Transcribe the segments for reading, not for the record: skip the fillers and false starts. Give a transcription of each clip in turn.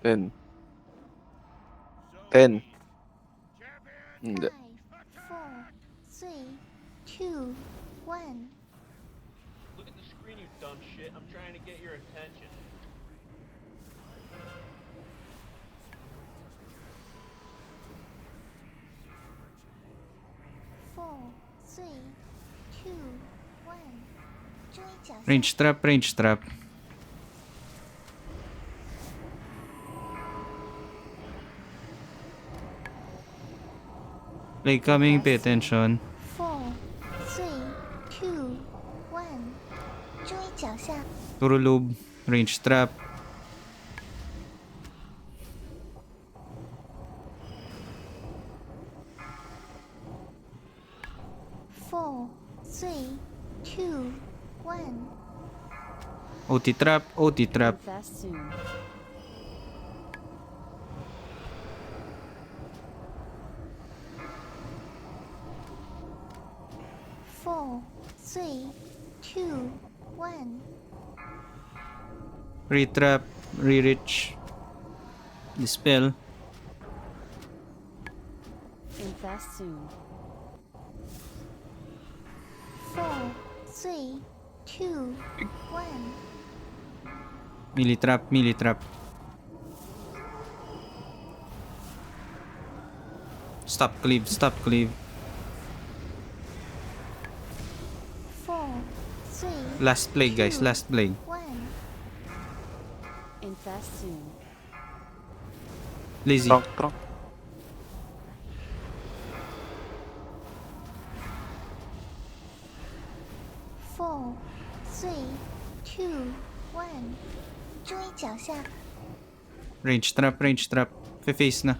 10. 10. Hindi. 5, 4, 3, 2, 1. Look at the screen, you dumb shit. I'm trying to get your attention. Four, three, two, one. 注意脚下。 Range trap, range trap. Play coming, pay attention. 4, 3, 2, 1. 注意脚下。 Puro lube, range trap. Four, three, two, one. OT trap, OT trap. Fast soon. Four, three, two, one. Re-trap, re-reach. Dispel. And fast soon. Four, three, two, one. Melee trap, melee trap. Stop cleave, stop cleave. Four, three, Last play guys, last play. one. And fast soon. Lazy. Trunk. Four, three, two, one. 注意脚下。 Range trap, range trap. Face na.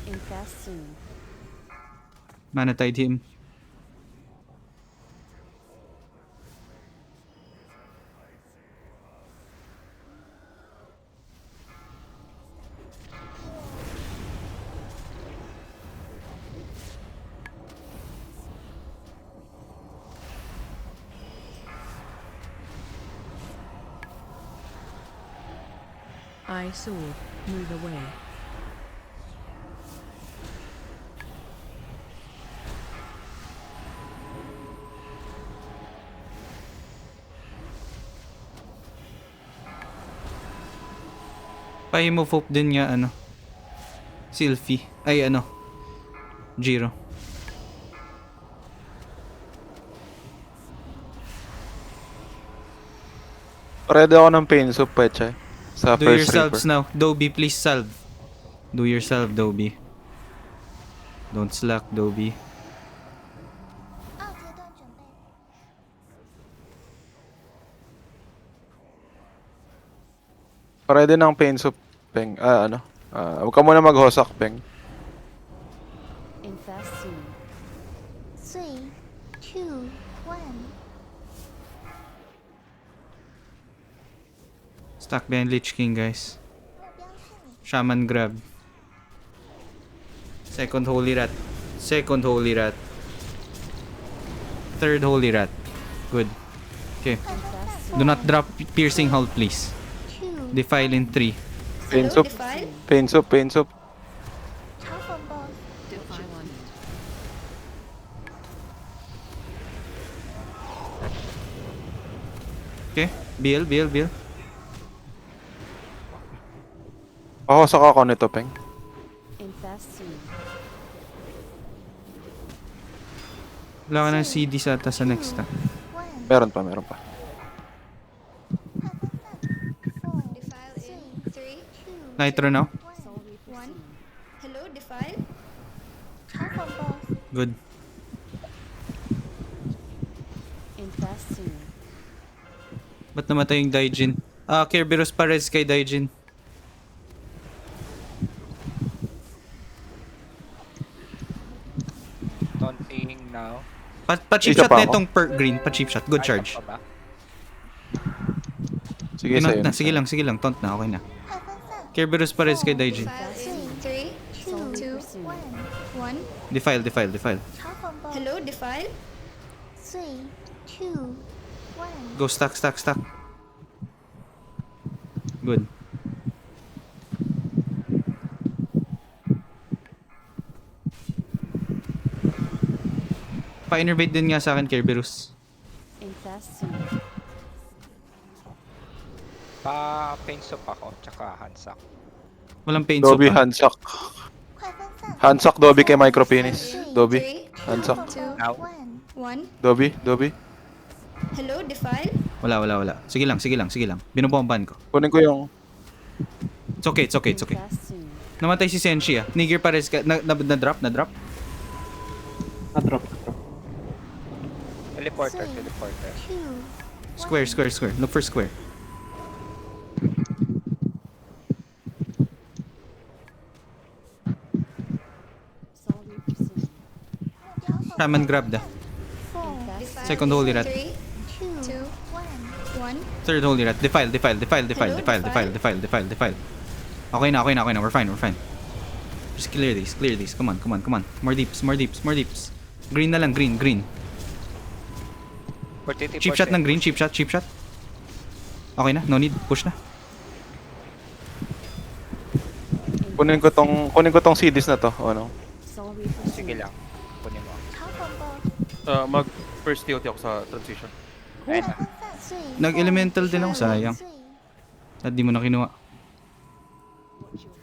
And fast soon. Mana tied him. I saw. Move away. Pa-move up din nga ano. Sylphie. Ay ano. Jiro. Ready ako ng pain soup, Peche. Sa Do first yourselves Reaper. now. Dobby, please salve. Do yourself, Dobby. Don't slack, Dobby. 二阶段准备。 Ready ng pain soup, Peng. Huwag ka muna mag-hosak, Peng. And fast soon. Three, two, one. Stack behind Lich King, guys. 目标是你。 Shaman grab. Second Holy Rat. Second Holy Rat. Third Holy Rat. Good. Okay. Do not drop Piercing Hull, please. Two. Defile in 3. Pain soup. Pain soup, pain soup. 嘲讽 boss。 Defy one. Okay. BL. Pahosak ako nito, Peng. And fast soon. Wala ka ng CD sa ata sa next ah. One. Meron pa. Four, Defile in three, 3, two, Nitro now. Soul Reaper 1. soon. Hello, Defile. 嘲讽 boss。 Good. And fast soon. Ba't namatay yung Daijin? Kerberos Perez kay Daijin. Taunting now. Pa-cheap Isa shot pa na ako. itong per green. Pa-cheap shot. Good charge. Kaya pa ba? Sige, Tinaunt sa'yo. na. Sige lang. Taunt na. Okay na. 快分散。 Kerberos Perez kay Daijin. Defile in 3, Soul Two, Reaper soon. one. 1. Defile. 嘲讽 boss。 Hello, Defile. Three, two, 1. Go stack. Good. Pa-innervate din nga sa akin, Kerberus. Infest soon. Pa-painstop ako, tsaka handsack. Walang pain Dobby, soap. handsack. 快分散。 Handsack, Dobby kay micropenis. Dobby, 3, handsack. Now. 1. 1. Dobby. Hello, Defile. Wala. Sige lang. Binubomban ko. Kunin ko yung... It's okay. Infest soon. Namatay si Senshi ah. Nigger pares ka. Na-drop? Na-drop. Teleporter. 2. Square. Look for square. Soul Reaper soon. Shaman grabbed ah. 4. Defile. Second holy rat. 3, 2. 2, 1. Third holy rat. Defile. Okay na. We're fine. Just clear these. Come on. More deeps. Green na lang. Green. Cheap shot ng green. Cheap shot. Okay na. No need. Push na. Kunin ko tong CDs na to. O ano? Soul Reaper soon. Sige lang. Kunin mo. 超恐怖。 Mag first TOT ako sa transition. 哎 Ayun na. 5 Nag-elemental din ako, sayang. At di mo na kinuha.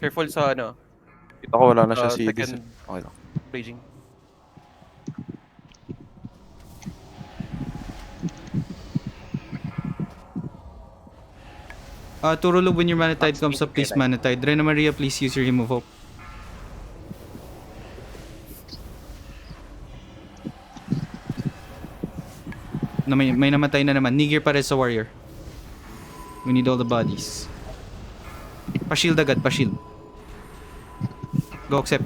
Careful sa ano, Kita ko wala na siya CDs. second Okay lang. raging. Turulog when your mana tide comes up, please mana tide. Rena Maria, please use your Hymn of Hope. May namatay na naman. Nigir pares sa warrior. We need all the bodies. Pa-shield agad, pa-shield. Go accept.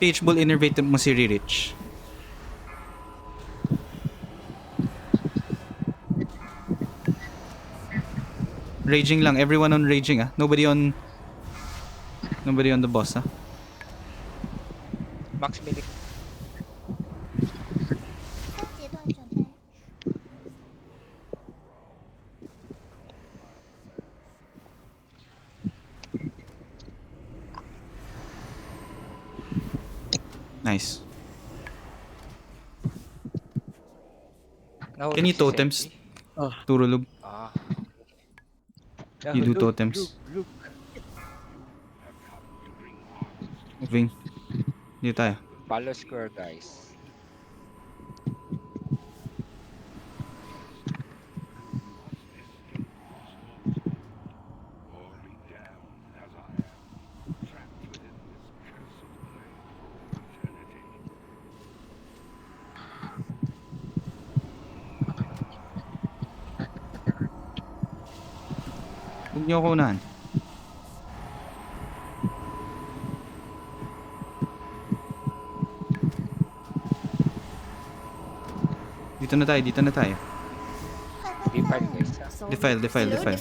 PH Bull, innervate mo si Ririch. Raging lang, everyone on raging ah. Nobody on the boss ah. Max Milik. 三阶段准备。 Nice. Nahuli Can you si totems? Senshi. Turulog. Ah. You do totems. Moving. Dito tayo. Follow square, guys. Huwag niyo ako unahan. Dito na tayo. 快分 Defile, 散。 guys. Soul Defile. Hello, Defile.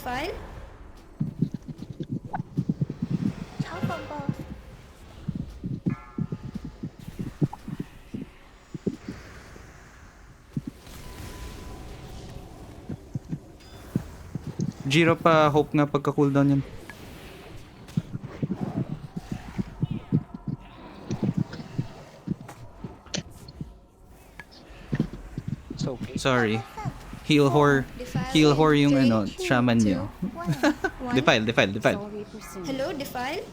超恐怖。 Jiro pa hope nga pagka cooldown yan. So, okay. Sorry. Heal whore yung ano, shaman niyo. 1. Defile. Soul Reaper soon. Hello, Defile.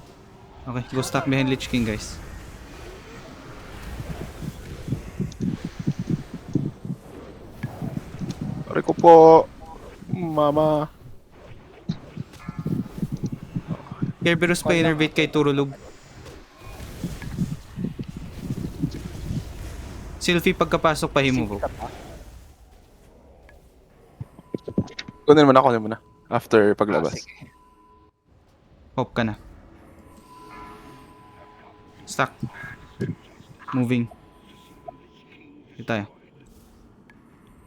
Okay, go stack behind Lich King, guys. Sorry ko po. Mama. Kerberos pa innervate kay Turulog. Sylphie pagkapasok pa himove. Kunin mo na. After paglabas. Sige. Hope ka na. Stack. Moving. Dito tayo.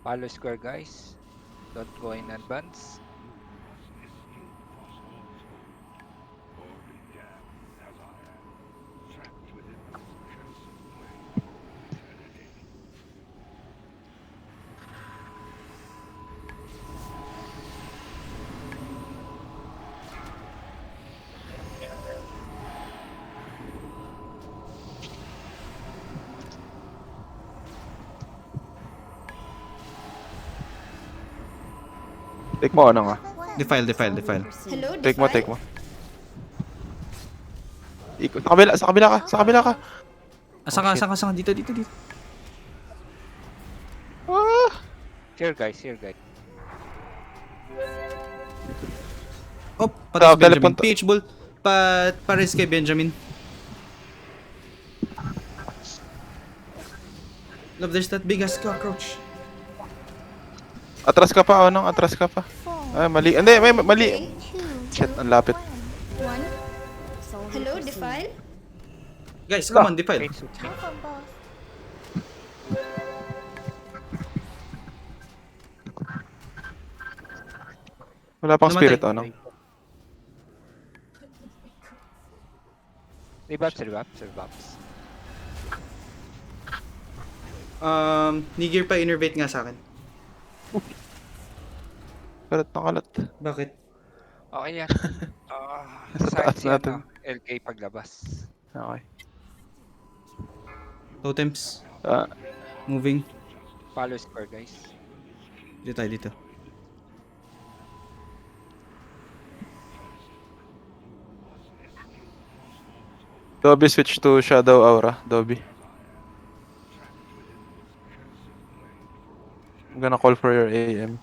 Follow square, guys. Don't go in advance. Take mo ano nga. Defile, defile, Sorry defile. for sin. Hello, Take mo, defile. take mo. Ikot. Sa kabila ka, sa kabila ka. Saka, dito. Here guys, here guys. Oh, patas Benjamin. Teleport. PH Bull. Pares kay Benjamin. Love, there's that big ass cockroach. Atras ka pa, Onong, atras ka pa. Ay, mali. Hindi, may mali. Shit, ang lapit. 1. Sorry Hello, for sin. defile. Guys, come on, defile. Wait, suit me. Count on both. Wala pang Namatay. spirit, Onong. Rebuffs. Nigir pa innervate nga sa akin. Kalat na kalat. Bakit? Okay yan. Taas Science natin. yan, LK paglabas. Okay. Totems. Ah, Moving. Follow square guys. Dito tayo, dito. Dobby switch to Shadow Aura. Dobby. I'm gonna call for your AM.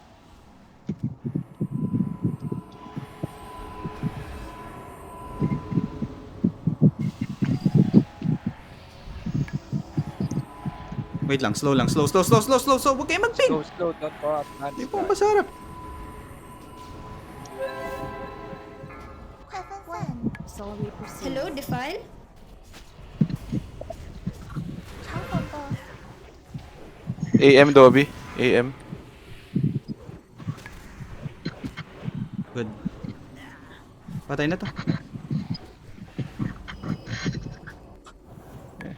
Wait lang, slow lang. Slow. Huwag kayo mag-ping! Slow, don't go up. Hindi po masarap. Sorry for sin. Hello, defile. Count on both. AM, Dobby. AM. Good. Patay na to.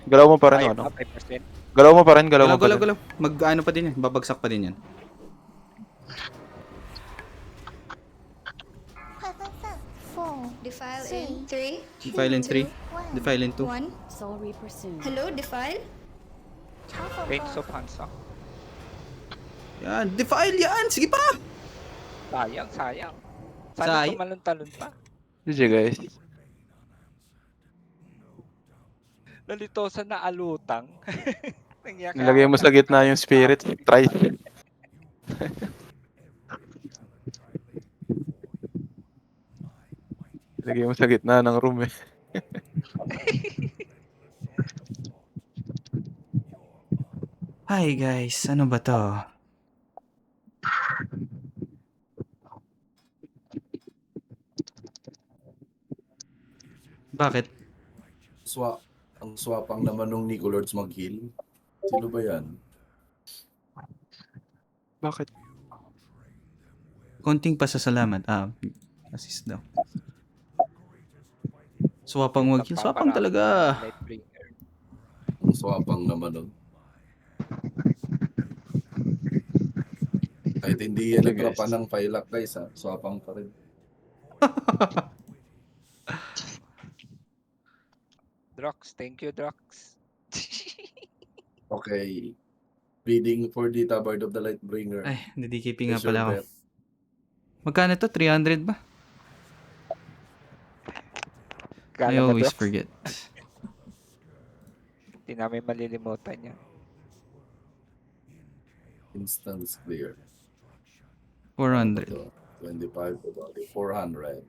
Galaw mo pa rin, ano? 5%. Galaw mo pa rin, galaw mo pa rin. Galaw. Mag-ano pa din yan. Babagsak pa din yan. Defile in 3. Defile in 3. Defile in 2. 1. Sorry for sin. Hello, defile. Paint of Hansa. Yan. Defile yan! Sige pa! Sayang. Sayang. Sana tumalon-talon pa. GG, guys. Nalitosan na alutang. Nilagay mo sa gitna yung spirit. Try. Nilagay mo sa gitna ng room eh. Hi guys, ano ba to? Bakit? Ang swapang naman nung Nico Lords mag-heal. Sino ba yan? Bakit? Konting pasasalamat. Assist daw. Swapang wag-heal. Swapang talaga. Ang swapang naman nun. Kahit hindi yan nagrapa ng Pilak guys ha. Swapang pa rin. Drox, thank you Drox. Okay. Bidding for the Tabard of the Lightbringer. Ay, DDKP nga Is your pala ako. bet. Magkano to? 300 ba? I always forget. Hindi namin malilimutan yan. Instance clear. 400. 25 to 400.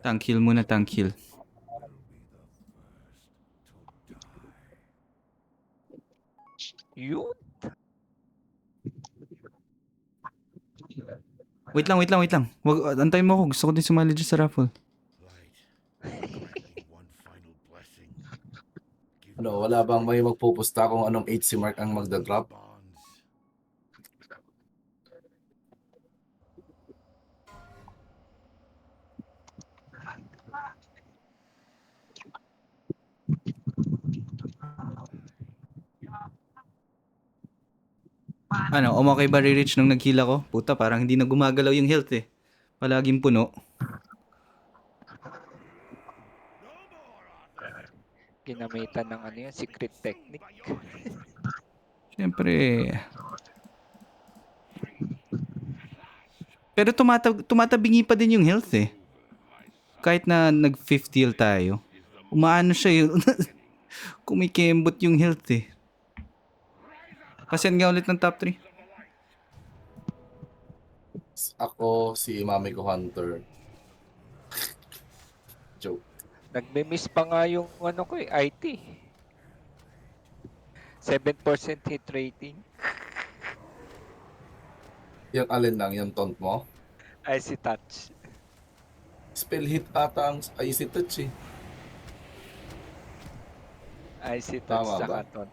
Tank heal muna, tank heal. Yun. Wait lang. Wag, antay mo ako. Gusto ko din sumali dyan sa raffle. Ano, wala bang may magpupusta kung anong HC mark ang magda-drop? Ano, okay ba re-reach nung nag-heal ako? Puta, parang hindi na gumagalaw yung health eh. Palaging puno. Ginamitan ng ano yun, secret technique. Siyempre, Pero tumatabingi pa din yung health eh. Kahit na nag-5th heal tayo. Umaano siya yun. Kumikembot yung health eh. Kasi nga ulit ng top 3. Ako, si mami ko Hunter. Joke. Nagme-miss pa nga yung ano ko eh, IT. 7% hit rating. Yung alin lang, yung taunt mo? Icy touch. Spell hit ata ang icy touch eh. Icy touch Tama sa ba? katon.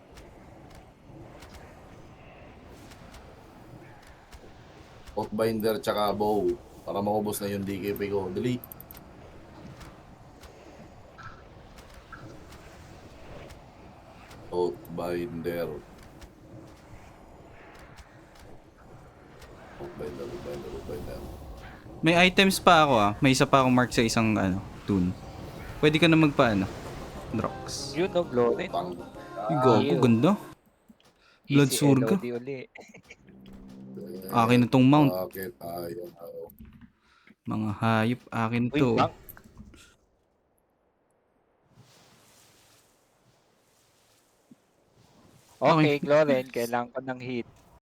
Oathbinder tsaka bow. Para maubos na yung DKP ko. Dali. Oathbinder. Oathbinder. May items pa ako ah. May isa pa akong mark sa isang toon. Pwede ka na magpaano. Drox. Yun no, Glorin. Gago, ganda. Blood Easy Surga. LOD uli. Akin na tong mount. Bakit ayaw? Mga hayop, akin Uy, to. bang. Okay, Glorin, kailangan ko ng hit.